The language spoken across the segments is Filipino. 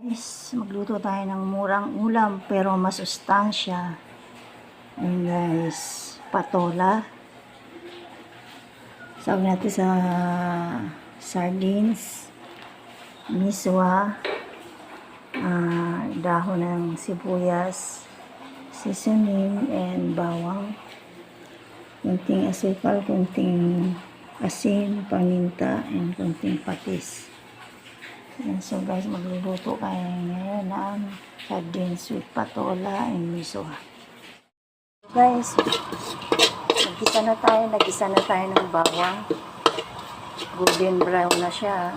Magluto tayo ng murang ulam pero masustansya. Ayan guys, patola. Sawag natin sa sardines, miswa, dahon ng sibuyas, seasoning, and bawang. Kunting asukal, kunting asin, paminta, and kunting patis. And so guys, magluluto kayo ngayon ng sardines with patola and miswa. Guys, nagisa na tayo ng bawang. Golden brown na siya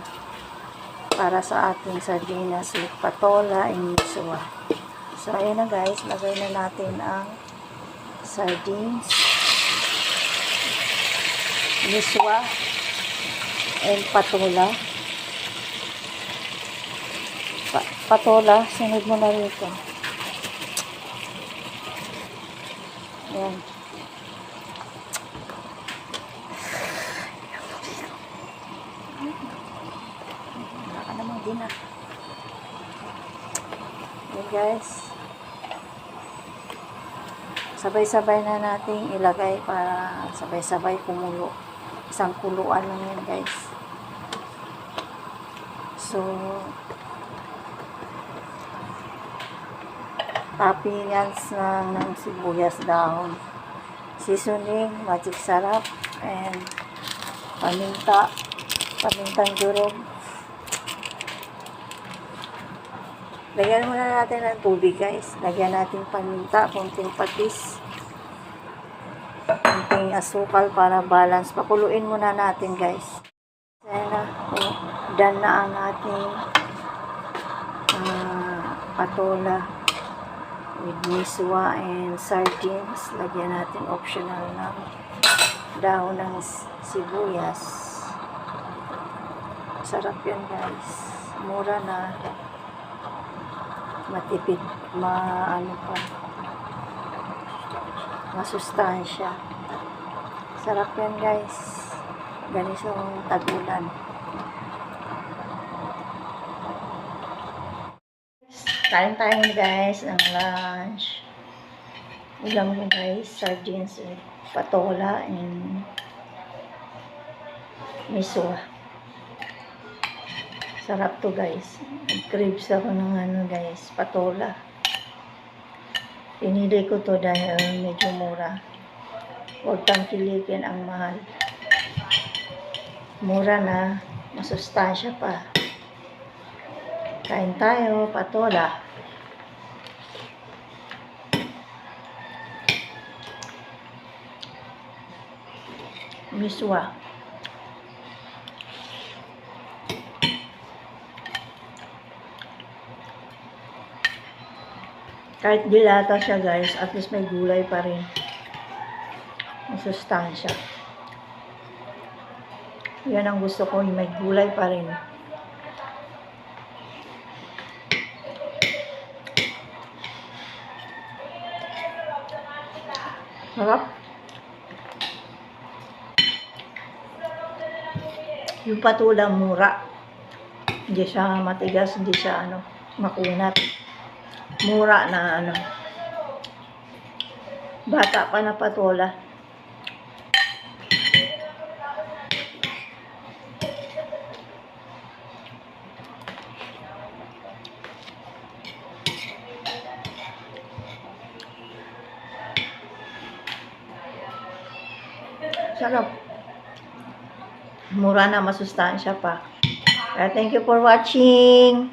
para sa ating sardinas with patola and miswa. So ayun na guys, lagay na natin ang sardines, miswa, and patola. Patola, sunod mo na rito. Ayan. Wala ka namang din ah. Ayan guys. Sabay-sabay na natin ilagay para sabay-sabay kumulo. Isang kuluan lang yan guys. So, toppings ng sibuyas dahon, seasoning, magic sarap, and pamintang durog. Lagyan muna natin ng tubig guys. Lagyan natin paminta, kunting patis, kunting asukal para balance. Pakuluin muna natin guys. Ayan na, done na ang ating patola with miswa and sardines. Lagyan natin optional ng dahon ng sibuyas. Sarap yan guys. Mura na. Matipid. Masustansya. Sarap yan guys. Ganitong tag-ulan. Kain tayo guys ng lunch. Ulam ko guys, sardines, patola, and miswa. Sarap to guys. Nag-craves ako ng guys, patola. Pinili ko to dahil medyo mura. Huwag kang pilitin ang mahal. Mura na, masustansya pa. Kain tayo, patola. Miswa. Kahit dilata siya guys, at least may gulay pa rin. Masustansya. Yan ang gusto ko, may gulay pa rin. Sarap. Yung patola mura. Hindi siya matigas, hindi siya makunat. Mura na bata pa na patola. Sarap. Mura na, masustansya pa. Thank you for watching.